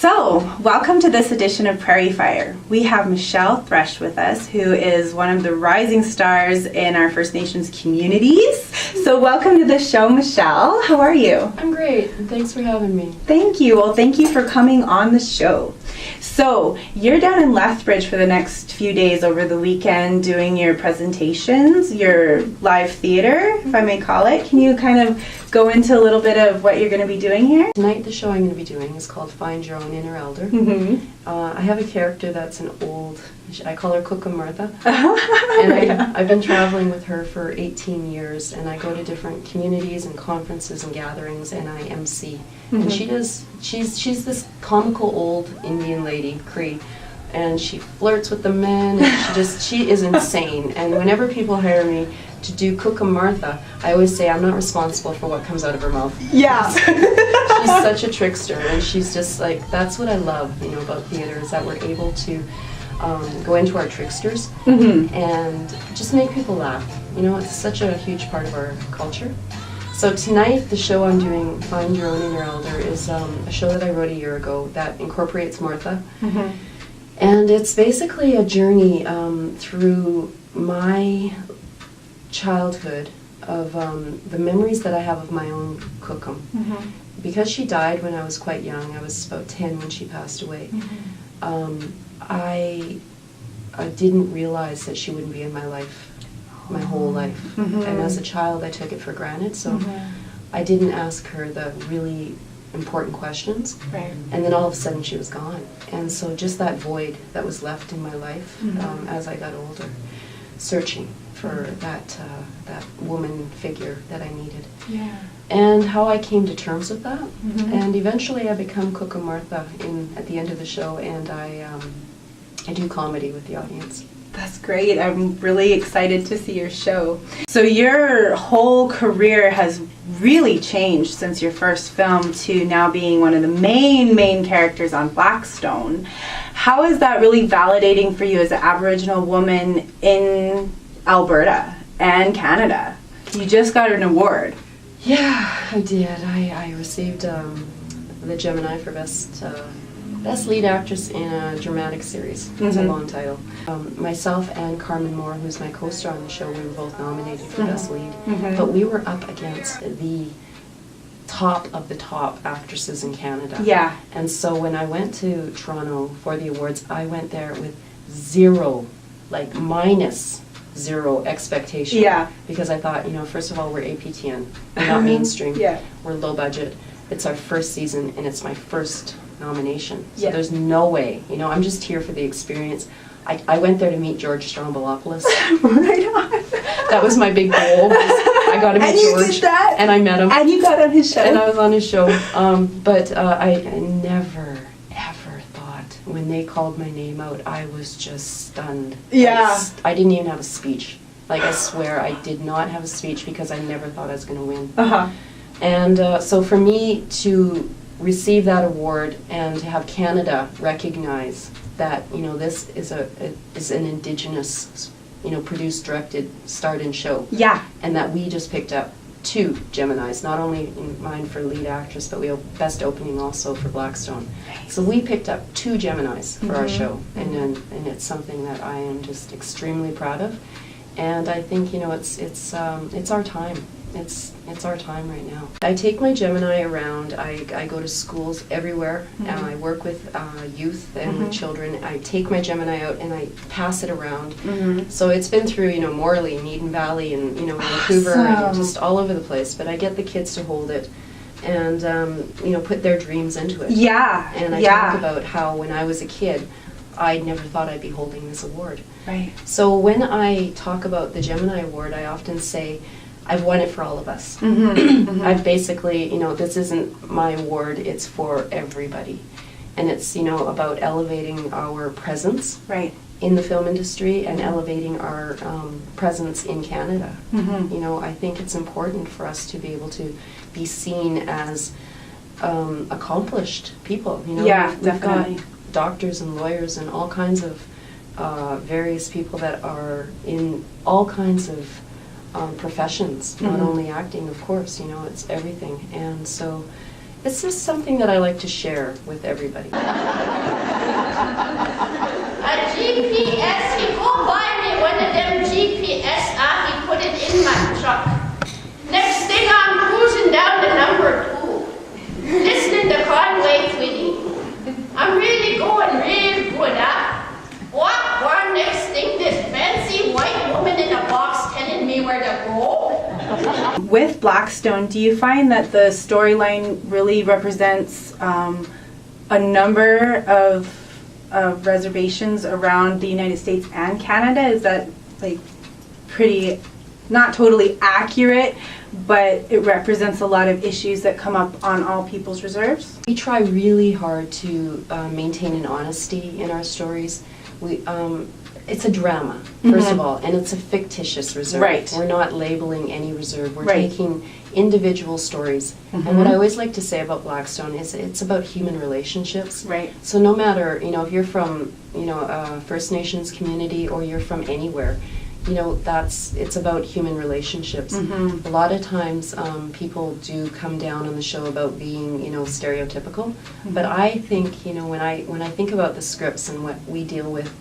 So, welcome to this edition of Prairie Phyre. We have Michelle Thresh with us, who is one of the rising stars in our First Nations communities. So, welcome to the show, Michelle. How are you? I'm great, and thanks for having me. Thank you. Well, thank you for coming on the show. So, you're down in Lethbridge for the next few days over the weekend doing your presentations, your live theater, if I may call it. Can you kind of go into a little bit of what you're going to be doing here? Tonight, the show I'm going to be doing is called Find Your Own Inner Elder. I have a character that's an old, I call her Martha, and I've been traveling with her for 18 years, and I go to different communities and conferences and gatherings, and I MC. And she's this comical old Indian lady, Cree, and she flirts with the men, and she is insane. And whenever people hire me to do Martha, I always say I'm not responsible for what comes out of her mouth. Yeah. She's such a trickster, and she's just like, that's what I love, about theater, is that we're able to go into our tricksters and just make people laugh. It's such a huge part of our culture. So tonight, the show I'm doing, Find Your Own Inner Elder, is a show that I wrote a year ago that incorporates Martha. And it's basically a journey through my childhood of the memories that I have of my own Cookum. Because she died when I was quite young, I was about 10 when she passed away, I didn't realize that she wouldn't be in my life my whole life. And as a child, I took it for granted, so I didn't ask her the really important questions. And then all of a sudden she was gone. And so just that void that was left in my life as I got older, searching for that woman figure that I needed. And how I came to terms with that. And eventually I become Martha at the end of the show, and I do comedy with the audience. That's great. I'm really excited to see your show. So your whole career has really changed since your first film to now being one of the main characters on Blackstone. How is that really validating for you as an Aboriginal woman in Alberta and Canada? You just got an award. Yeah, I did. I received the Gemini for Best Lead Actress in a Dramatic Series. It's a long title. Myself and Carmen Moore, who's my co-star on the show, we were both nominated for Best Lead. But we were up against the top of the top actresses in Canada. And so when I went to Toronto for the awards, I went there with minus zero expectation. Because I thought, first of all, we're APTN. We're not mainstream. We're low budget. It's our first season, and it's my first nomination. So there's no way. I'm just here for the experience. I went there to meet George Stroumboulopoulos. Right on. That was my big goal. I got to meet George. You did that? And I met him. And you got on his show. And I was on his show. But I never, ever thought, when they called my name out, I was just stunned. I didn't even have a speech. I swear, I did not have a speech because I never thought I was going to win. And so for me to receive that award and to have Canada recognize that this is an Indigenous produced, directed, starred in show, and that we just picked up 2 Geminis, not only in mine for lead actress, but we have Best Opening also for Blackstone. So we picked up 2 Geminis for our show, and it's something that I am just extremely proud of, and I think it's our time. It's our time right now. I take my Gemini around. I go to schools everywhere, and I work with youth and with children. I take my Gemini out and I pass it around. So it's been through, Morley, Eden Valley, and Vancouver, and just all over the place. But I get the kids to hold it and put their dreams into it. And I talk about how when I was a kid, I never thought I'd be holding this award. So when I talk about the Gemini Award, I often say, I've won it for all of us. I've basically, this isn't my award, it's for everybody. And it's, about elevating our presence in the film industry and elevating our presence in Canada. I think it's important for us to be able to be seen as accomplished people. We've got doctors and lawyers and all kinds of various people that are in all kinds of professions, not only acting, of course, it's everything. And so it's just something that I like to share with everybody. A GPS, he go buy me one of them GPS, he put it in my truck. Next thing I'm cruising down to number 2, listening to Conway Twitty. I'm really going real good, What, next thing, this fancy white woman in a box telling me where to go? With Blackstone, do you find that the storyline really represents a number of reservations around the United States and Canada? Is that like pretty, not totally accurate, but it represents a lot of issues that come up on all people's reserves? We try really hard to maintain an honesty in our stories. It's a drama, first of all, and it's a fictitious reserve. Right. We're not labeling any reserve. We're Right. taking individual stories. And what I always like to say about Blackstone is it's about human relationships. Right. So no matter, if you're from, a First Nations community or you're from anywhere, it's about human relationships. A lot of times people do come down on the show about being, stereotypical. But I think, when I think about the scripts and what we deal with,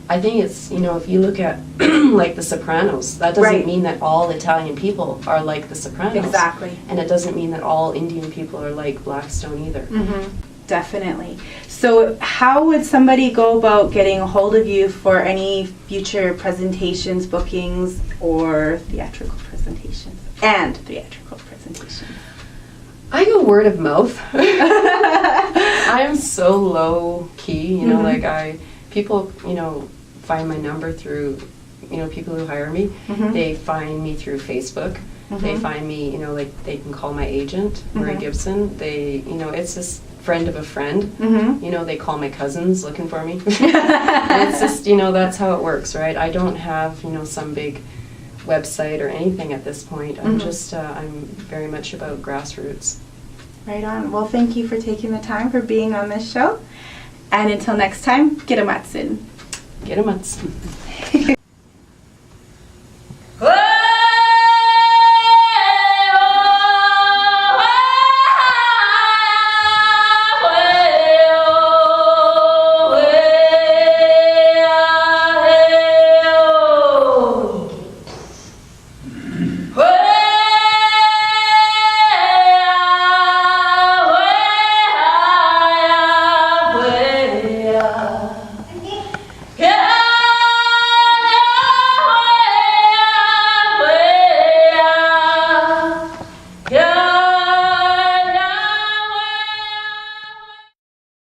I think it's, if you look at like The Sopranos, that doesn't Right. mean that all Italian people are like The Sopranos. Exactly. And it doesn't mean that all Indian people are like Blackstone either. Definitely. So how would somebody go about getting a hold of you for any future presentations, bookings, or theatrical presentations? I go word of mouth. I am so low key, people, find my number through, people who hire me. They find me through Facebook. They find me, they can call my agent, Murray Gibson. They, it's just friend of a friend. They call my cousins looking for me. It's just, that's how it works, right? I don't have, some big website or anything at this point. I'm just, I'm very much about grassroots. Right on. Well, thank you for taking the time for being on this show. And until next time, get a Matsin. Get 'em,